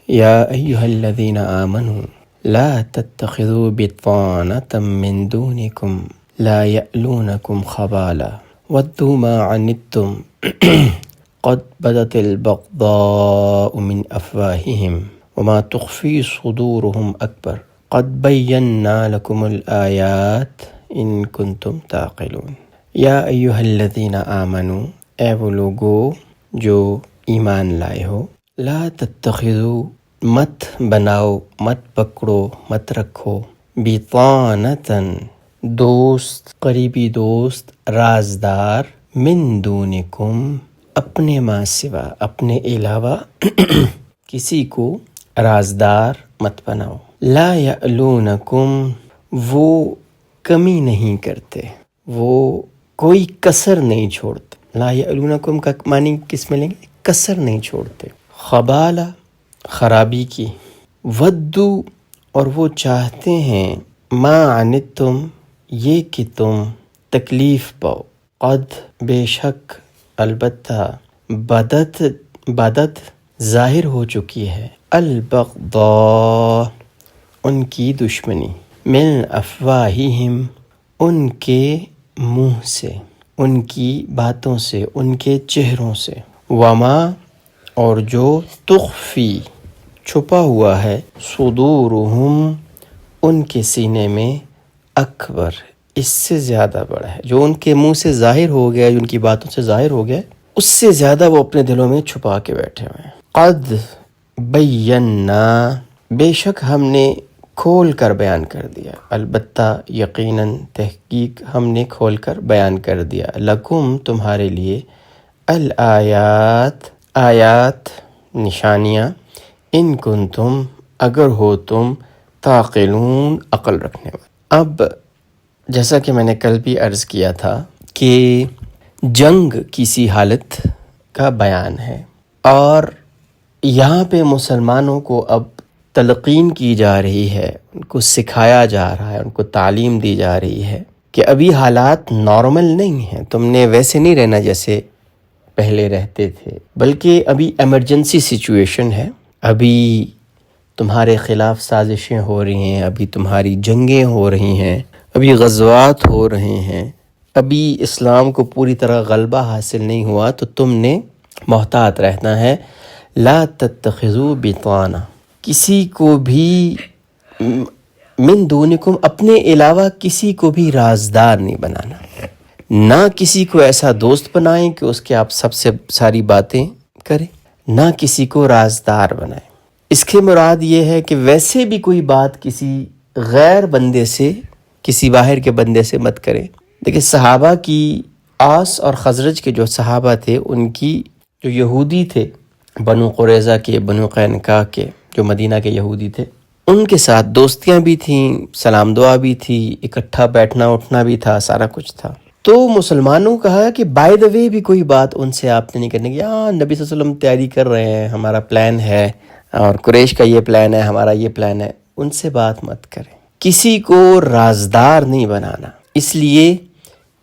یا ایہا الذین آمنوا لا تتخذوا بطانة من دونکم لا یألونکم خبالا ودوا ما عنتم قد بدت البغضاء من افواہہم وما تخفی صدورہم اکبر قد بینا لکم الآیات ان کنتم تعقلون۔ یا ایہا الذین آمنوا، اے وہ لوگو جو ایمان لائے ہو، لا تتخذوا، مت بناؤ، مت پکڑو، مت رکھو، بطانۃً، دوست، قریبی دوست، رازدار، من دونکم، اپنے ما سوا، اپنے علاوہ کسی کو رازدار مت بناؤ۔ لا یألونکم، وہ کمی نہیں کرتے، وہ کوئی کسر نہیں چھوڑتے۔ لا یألونکم کا معنی کس میں لیں گے؟ کسر نہیں چھوڑتے۔ خبالہ، خرابی کی۔ ودو، اور وہ چاہتے ہیں، ما عنتم، یہ کہ تم تکلیف پاؤ، قد، بے شک، البتہ، بدت ظاہر ہو چکی ہے، البغضاء، ان کی دشمنی، من افواہہم، ان کے منہ سے، ان کی باتوں سے، ان کے چہروں سے، وما، اور جو تخفی، چھپا ہوا ہے، صدورہم، ان کے سینے میں، اکبر، اس سے زیادہ بڑا ہے، جو ان کے منہ سے ظاہر ہو گیا، جو ان کی باتوں سے ظاہر ہو گیا، اس سے زیادہ وہ اپنے دلوں میں چھپا کے بیٹھے ہوئے ہیں۔ قد بینا، بے شک ہم نے کھول کر بیان کر دیا، البتہ، یقیناً، تحقیق، ہم نے کھول کر بیان کر دیا، لکم، تمہارے لیے، الآیات، آیات، نشانیاں، ان کنتم، اگر ہو تم، تعقلون، عقل رکھنے والے۔ اب جیسا کہ میں نے کل بھی عرض کیا تھا کہ جنگ کسی حالت کا بیان ہے، اور یہاں پہ مسلمانوں کو اب تلقین کی جا رہی ہے، ان کو سکھایا جا رہا ہے، ان کو تعلیم دی جا رہی ہے کہ ابھی حالات نارمل نہیں ہیں، تم نے ویسے نہیں رہنا جیسے پہلے رہتے تھے، بلکہ ابھی ایمرجنسی سچویشن ہے، ابھی تمہارے خلاف سازشیں ہو رہی ہیں، ابھی تمہاری جنگیں ہو رہی ہیں، ابھی غزوات ہو رہے ہیں، ابھی اسلام کو پوری طرح غلبہ حاصل نہیں ہوا، تو تم نے محتاط رہنا ہے۔ لا تتخذوا بطانہ، کسی کو بھی، من دونکم، اپنے علاوہ کسی کو بھی رازدار نہیں بنانا، نہ کسی کو ایسا دوست بنائیں کہ اس کے آپ سب سے ساری باتیں کریں، نہ کسی کو رازدار بنائیں۔ اس کے مراد یہ ہے کہ ویسے بھی کوئی بات کسی غیر بندے سے، کسی باہر کے بندے سے مت کریں۔ دیکھیں، صحابہ کی، اوس اور خزرج کے جو صحابہ تھے، ان کی جو یہودی تھے، بنو قریظہ کے، بنو قینقاع کے، جو مدینہ کے یہودی تھے، ان کے ساتھ دوستیاں بھی تھیں، سلام دعا بھی تھی، اکٹھا بیٹھنا اٹھنا بھی تھا، سارا کچھ تھا۔ تو مسلمانوں کو کہا کہ بائی دا وے بھی کوئی بات ان سے آپ نے نہیں کرنے کی، ہاں نبی صلی اللہ علیہ وسلم تیاری کر رہے ہیں، ہمارا پلان ہے، اور قریش کا یہ پلان ہے، ہمارا یہ پلان ہے، ان سے بات مت کریں۔ کسی کو رازدار نہیں بنانا، اس لیے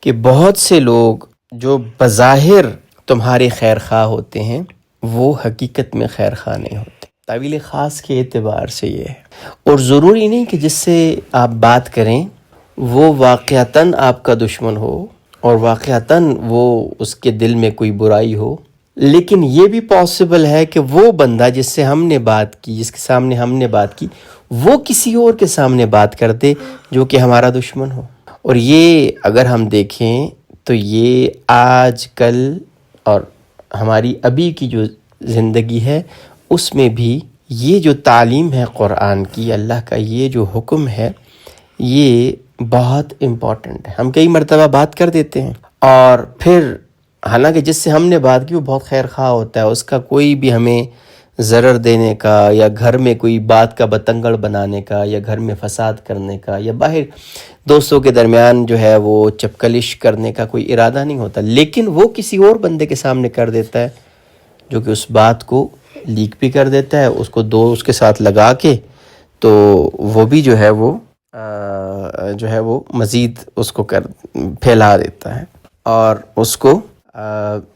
کہ بہت سے لوگ جو بظاہر تمہارے خیر خواہ ہوتے ہیں، وہ حقیقت میں خیر خواہ نہیں ہوتے۔ تعویل خاص کے اعتبار سے یہ ہے، اور ضروری نہیں کہ جس سے آپ بات کریں وہ واقعتاً آپ کا دشمن ہو، اور واقعتاً وہ اس کے دل میں کوئی برائی ہو، لیکن یہ بھی پاسبل ہے کہ وہ بندہ جس سے ہم نے بات کی، جس کے سامنے ہم نے بات کی، وہ کسی اور کے سامنے بات کر دے جو کہ ہمارا دشمن ہو۔ اور یہ اگر ہم دیکھیں تو یہ آج کل اور ہماری ابھی کی جو زندگی ہے، اس میں بھی یہ جو تعلیم ہے قرآن کی، اللہ کا یہ جو حکم ہے، یہ بہت امپورٹنٹ ہے۔ ہم کئی مرتبہ بات کر دیتے ہیں، اور پھر حالانکہ جس سے ہم نے بات کی وہ بہت خیر خواہ ہوتا ہے، اس کا کوئی بھی ہمیں ضرر دینے کا، یا گھر میں کوئی بات کا بتنگڑ بنانے کا، یا گھر میں فساد کرنے کا، یا باہر دوستوں کے درمیان جو ہے وہ چپکلش کرنے کا کوئی ارادہ نہیں ہوتا، لیکن وہ کسی اور بندے کے سامنے کر دیتا ہے، جو کہ اس بات کو لیک بھی کر دیتا ہے، اس کو اس کے ساتھ لگا کے، تو وہ بھی جو ہے وہ مزید اس کو پھیلا دیتا ہے، اور اس کو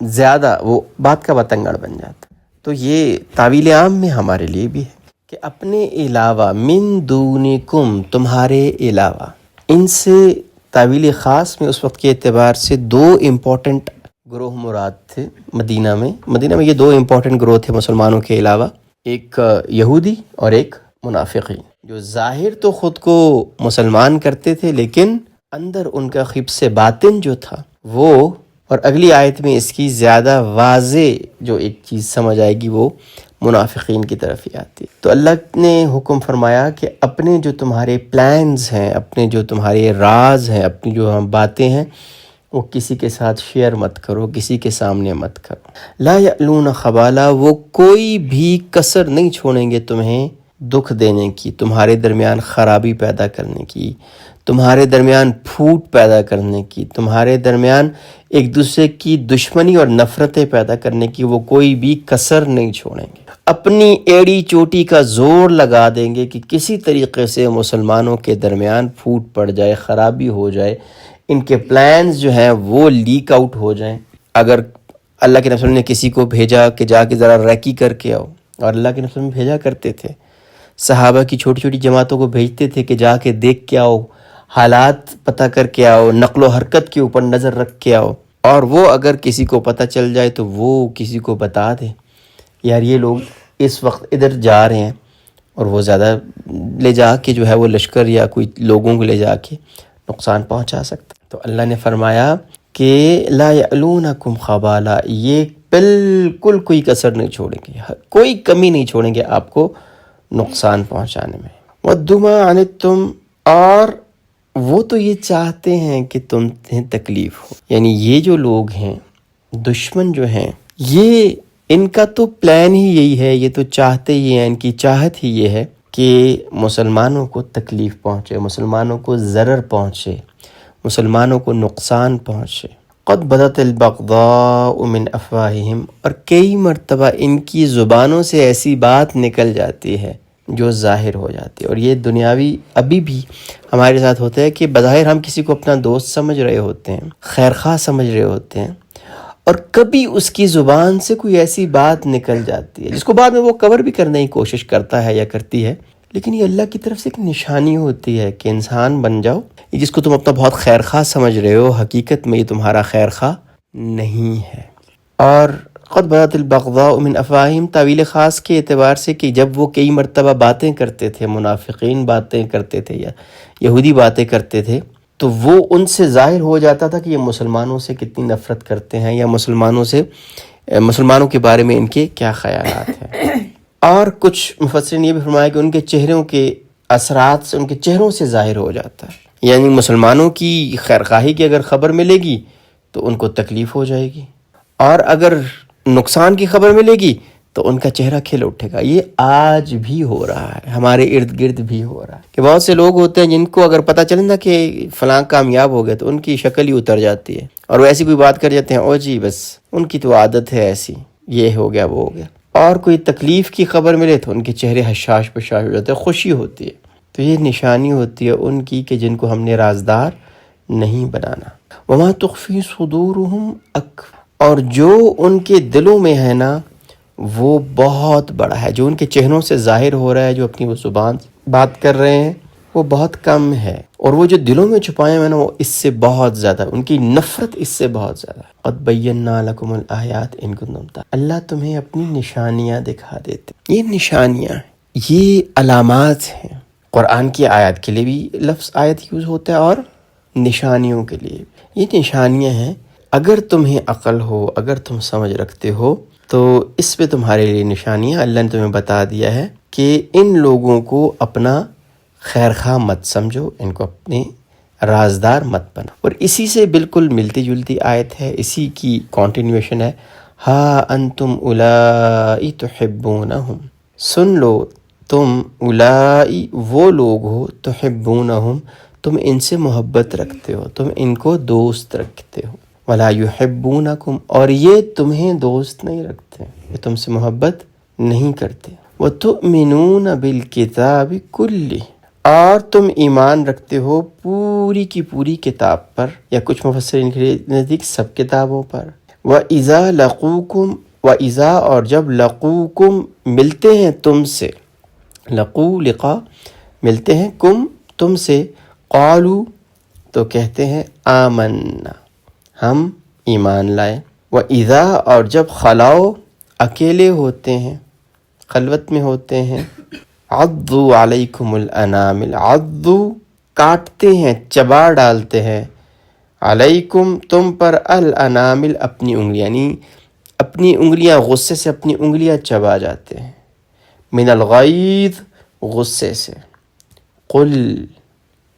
زیادہ وہ بات کا بتنگڑ بن جاتا ہے۔ تو یہ تعویل عام میں ہمارے لیے بھی ہے۔ کہ اپنے علاوہ، من دونکم تمہارے علاوہ، ان سے تعویل خاص میں اس وقت کے اعتبار سے دو امپورٹنٹ گروہ مراد تھے مدینہ میں یہ دو امپورٹنٹ گروہ تھے مسلمانوں کے علاوہ، ایک یہودی اور ایک منافقین، جو ظاہر تو خود کو مسلمان کرتے تھے لیکن اندر ان کا خبث باطن جو تھا وہ، اور اگلی آیت میں اس کی زیادہ واضح جو ایک چیز سمجھ آئے گی وہ منافقین کی طرف ہی آتی ہے۔ تو اللہ نے حکم فرمایا کہ اپنے جو تمہارے پلانز ہیں، اپنے جو تمہارے راز ہیں، اپنی جو باتیں ہیں، وہ کسی کے ساتھ شیئر مت کرو، کسی کے سامنے مت کرو۔ لا یألون خبالا، وہ کوئی بھی کسر نہیں چھوڑیں گے تمہیں دکھ دینے کی، تمہارے درمیان خرابی پیدا کرنے کی، تمہارے درمیان پھوٹ پیدا کرنے کی، تمہارے درمیان ایک دوسرے کی دشمنی اور نفرتیں پیدا کرنے کی، وہ کوئی بھی کسر نہیں چھوڑیں گے۔ اپنی ایڑی چوٹی کا زور لگا دیں گے کہ کسی طریقے سے مسلمانوں کے درمیان پھوٹ پڑ جائے، خرابی ہو جائے، ان کے پلانز جو ہیں وہ لیک آؤٹ ہو جائیں۔ اگر اللہ کے رسول نے کسی کو بھیجا کہ جا کے ذرا ریکی کر کے آؤ، اور اللہ کے رسول بھیجا کرتے تھے، صحابہ کی چھوٹی چھوٹی جماعتوں کو بھیجتے تھے کہ جا کے دیکھ کے آؤ، حالات پتہ کر کے آؤ، نقل و حرکت کے اوپر نظر رکھ کے آؤ، اور وہ اگر کسی کو پتہ چل جائے تو وہ کسی کو بتا دے، یار یہ لوگ اس وقت ادھر جا رہے ہیں، اور وہ زیادہ لے جا کے جو ہے وہ لشکر یا کوئی لوگوں کو لے جا کے نقصان پہنچا سکتا۔ تو اللہ نے فرمایا کہ لا یألونکم خبالا، یہ بالکل کوئی کسر نہیں چھوڑیں گے، کوئی کمی نہیں چھوڑیں گے آپ کو نقصان پہنچانے میں۔ وَدُّ مَا عَنِتُّمْ، اور وہ تو یہ چاہتے ہیں کہ تمہیں تکلیف ہو، یعنی یہ جو لوگ ہیں، دشمن جو ہیں، یہ ان کا تو پلان ہی یہی ہے، یہ تو چاہتے ہی ہیں، ان کی چاہت ہی یہ ہے کہ مسلمانوں کو تکلیف پہنچے، مسلمانوں کو ضرر پہنچے، مسلمانوں کو نقصان پہنچے۔ قد بدت البغضاء من افواہہم، اور کئی مرتبہ ان کی زبانوں سے ایسی بات نکل جاتی ہے جو ظاہر ہو جاتی ہے، اور یہ دنیاوی ابھی بھی ہمارے ساتھ ہوتا ہے کہ بظاہر ہم کسی کو اپنا دوست سمجھ رہے ہوتے ہیں، خیرخواہ سمجھ رہے ہوتے ہیں، اور کبھی اس کی زبان سے کوئی ایسی بات نکل جاتی ہے جس کو بعد میں وہ کور بھی کرنے کی کوشش کرتا ہے یا کرتی ہے، لیکن یہ اللہ کی طرف سے ایک نشانی ہوتی ہے کہ انسان بن جاؤ، یہ جس کو تم اپنا بہت خیرخواہ سمجھ رہے ہو، حقیقت میں یہ تمہارا خیرخواہ نہیں ہے۔ اور قد بدت البغضاء من افواہہم تعویل خاص کے اعتبار سے کہ جب وہ کئی مرتبہ باتیں کرتے تھے، منافقین باتیں کرتے تھے یا یہودی باتیں کرتے تھے، تو وہ ان سے ظاہر ہو جاتا تھا کہ یہ مسلمانوں سے کتنی نفرت کرتے ہیں، یا مسلمانوں کے بارے میں ان کے کیا خیالات ہیں۔ اور کچھ مفسرین یہ بھی فرمایا کہ ان کے چہروں کے اثرات سے، ان کے چہروں سے ظاہر ہو جاتا ہے، یعنی مسلمانوں کی خیرخواہی کی اگر خبر ملے گی تو ان کو تکلیف ہو جائے گی، اور اگر نقصان کی خبر ملے گی تو ان کا چہرہ کھل اٹھے گا۔ یہ آج بھی ہو رہا ہے، ہمارے ارد گرد بھی ہو رہا ہے کہ بہت سے لوگ ہوتے ہیں جن کو اگر پتہ چلے نا کہ فلاں کامیاب ہو گئے تو ان کی شکل ہی اتر جاتی ہے، اور وہ ایسی کوئی بات کر جاتے ہیں، او جی بس ان کی تو عادت ہے ایسی، یہ ہو گیا وہ ہو گیا۔ اور کوئی تکلیف کی خبر ملے تو ان کے چہرے حشاش بشاش ہو جاتے ہیں، خوشی ہوتی ہے۔ تو یہ نشانی ہوتی ہے ان کی کہ جن کو ہم نے رازدار نہیں بنانا۔ وما تخفی صدورہم اکبر، اور جو ان کے دلوں میں ہے نا وہ بہت بڑا ہے، جو ان کے چہروں سے ظاہر ہو رہا ہے، جو اپنی وہ زبان بات کر رہے ہیں وہ بہت کم ہے، اور وہ جو دلوں میں چھپائے ہیں نا وہ اس سے بہت زیادہ، ان کی نفرت اس سے بہت زیادہ۔ قد بینا لکم الآیات ان کنتم تعقلون، اللہ تمہیں اپنی نشانیاں دکھا دیتے۔ یہ نشانیاں ہیں، یہ علامات ہیں۔ قرآن کی آیات کے لیے بھی لفظ آیت یوز ہوتا ہے اور نشانیوں کے لیے بھی۔ یہ نشانیاں ہیں، اگر تمہیں عقل ہو، اگر تم سمجھ رکھتے ہو تو اس پہ تمہارے لیے نشانیاں اللہ نے تمہیں بتا دیا ہے کہ ان لوگوں کو اپنا خیرخواہ مت سمجھو، ان کو اپنے رازدار مت بنا۔ اور اسی سے بالکل ملتی جلتی آیت ہے، اسی کی کنٹینیوشن ہے، ہا انتم اولائی تحبونہم، سن لو تم اولائی وہ لوگ ہو، تحبونہم تم ان سے محبت رکھتے ہو، تم ان کو دوست رکھتے ہو، ولا یحبونکم اور یہ تمہیں دوست نہیں رکھتے، یہ تم سے محبت نہیں کرتے، وتؤمنون بالکتاب کلہ اور تم ایمان رکھتے ہو پوری کی پوری کتاب پر، یا کچھ مفسرین کے نزدیک سب کتابوں پر، وَإِذَا لَقُوكُمْ وَإِذَا اور جب لَقُوكُمْ ملتے ہیں تم سے، لقو لقا ملتے ہیں، کم تم سے، قالو تو کہتے ہیں آمنا ہم ایمان لائے، وَإِذَا اور جب خلاؤ اکیلے ہوتے ہیں، خلوت میں ہوتے ہیں، عضوا علیکم الانامل، عضوا کاٹتے ہیں، چبا ڈالتے ہیں، علیکم تم پر، الانامل اپنی انگلیاں، یعنی اپنی انگلیاں غصے سے اپنی انگلیاں چبا جاتے ہیں، من الغیظ غصے سے، قل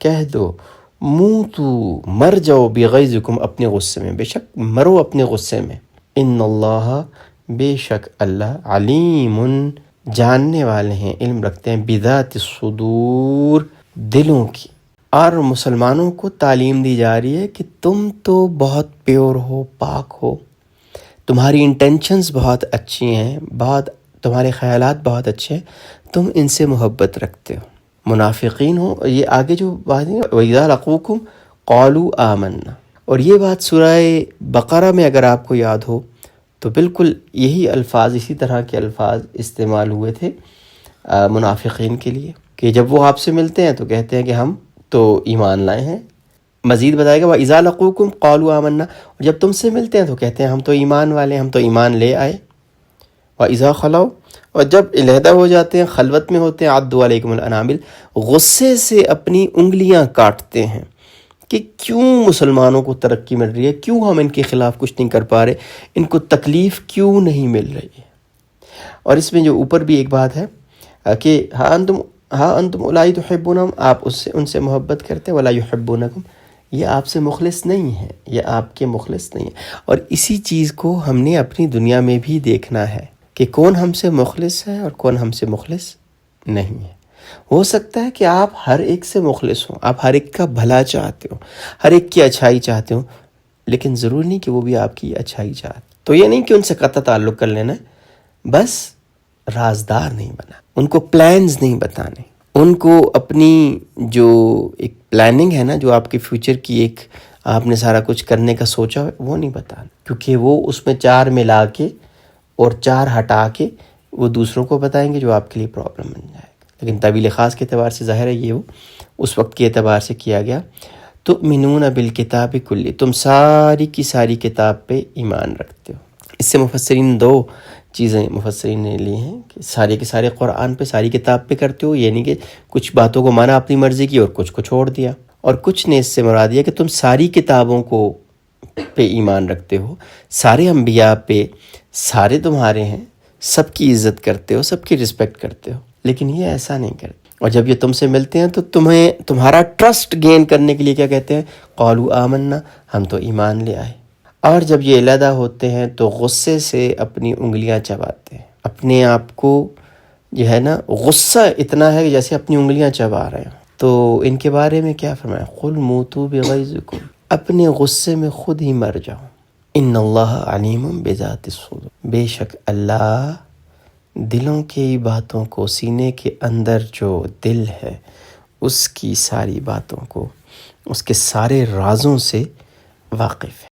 کہہ دو، موتو مر جاؤ، بغیظکم اپنے غصے میں، بے شک مرو اپنے غصے میں، ان اللہ بے شک اللہ علیم جاننے والے ہیں، علم رکھتے ہیں، بذات الصدور دلوں کی۔ اور مسلمانوں کو تعلیم دی جا رہی ہے کہ تم تو بہت پیور ہو، پاک ہو، تمہاری انٹینشنز بہت اچھی ہیں، بہت تمہارے خیالات بہت اچھے ہیں، تم ان سے محبت رکھتے ہو۔ منافقین ہو، یہ آگے جو بات ہے وَإِذَا لَقُوكُمْ قَالُوا آمَنَّا، اور یہ بات سورہ بقرہ میں اگر آپ کو یاد ہو تو بالکل یہی الفاظ، اسی طرح کے الفاظ استعمال ہوئے تھے منافقین کے لیے، کہ جب وہ آپ سے ملتے ہیں تو کہتے ہیں کہ ہم تو ایمان لائے ہیں۔ مزید بتائے گا وَإِذَا لَقُوكُمْ قَالُوا آمَنَّا، اور جب تم سے ملتے ہیں تو کہتے ہیں ہم تو ایمان والے ہیں، ہم تو ایمان لے آئے۔ وَإِذَا خَلَوْا، اور جب علیحدہ ہو جاتے ہیں، خلوت میں ہوتے ہیں، عضوا علیکم الانامل غصے سے اپنی انگلیاں کاٹتے ہیں کہ کیوں مسلمانوں کو ترقی مل رہی ہے، کیوں ہم ان کے خلاف کچھ نہیں کر پا رہے، ان کو تکلیف کیوں نہیں مل رہی ہے۔ اور اس میں جو اوپر بھی ایک بات ہے کہ ہاں انتم اولائی تحبونہم، آپ ان سے محبت کرتے، ولا یحبونکم، یہ آپ سے مخلص نہیں ہے، یہ آپ کے مخلص نہیں ہے۔ اور اسی چیز کو ہم نے اپنی دنیا میں بھی دیکھنا ہے کہ کون ہم سے مخلص ہے اور کون ہم سے مخلص نہیں ہے۔ ہو سکتا ہے کہ آپ ہر ایک سے مخلص ہوں، آپ ہر ایک کا بھلا چاہتے ہو، ہر ایک کی اچھائی چاہتے ہو، لیکن ضرور نہیں کہ وہ بھی آپ کی اچھائی چاہتے۔ تو یہ نہیں کہ ان سے قطع تعلق کر لینا ہے، بس رازدار نہیں بنا، ان کو پلانز نہیں بتانے، ان کو اپنی جو ایک پلاننگ ہے نا، جو آپ کے فیوچر کی ایک آپ نے سارا کچھ کرنے کا سوچا ہے، وہ نہیں بتانا، کیونکہ وہ اس میں 4 ملا کے اور 4 ہٹا کے وہ دوسروں کو بتائیں گے، جو آپ کے لیے پرابلم بن جائے گا۔ لیکن طویل خاص کے اعتبار سے ظاہر ہے یہ وہ اس وقت کے اعتبار سے کیا گیا۔ تؤمنون بالکتاب کلی، تم ساری کی ساری کتاب پہ ایمان رکھتے ہو۔ اس سے مفسرین 2 چیزیں مفسرین نے لی ہیں کہ سارے کے سارے قرآن پہ، ساری کتاب پہ کرتے ہو، یعنی کہ کچھ باتوں کو مانا اپنی مرضی کی اور کچھ کو چھوڑ دیا، اور کچھ نے اس سے مراد یہ کہ تم ساری کتابوں کو پہ ایمان رکھتے ہو، سارے انبیاء پہ، سارے تمہارے ہیں، سب کی عزت کرتے ہو، سب کی رسپیکٹ کرتے ہو، لیکن یہ ایسا نہیں کرتے۔ اور جب یہ تم سے ملتے ہیں تو تمہارا ٹرسٹ گین کرنے کے لیے کیا کہتے ہیں؟ قالوا آمنا، ہم تو ایمان لے آئے۔ اور جب یہ علیحدہ ہوتے ہیں تو غصے سے اپنی انگلیاں چباتے ہیں، اپنے آپ کو جو ہے نا غصہ اتنا ہے کہ جیسے اپنی انگلیاں چبا رہے ہیں۔ تو ان کے بارے میں کیا فرمایا؟ قل موتوا بغیظکم، اپنے غصے میں خود ہی مر جاؤ۔ ان اللہ علیم بذات الصدور، بے شک اللہ دلوں کی باتوں کو، سینے کے اندر جو دل ہے اس کی ساری باتوں کو، اس کے سارے رازوں سے واقف ہے۔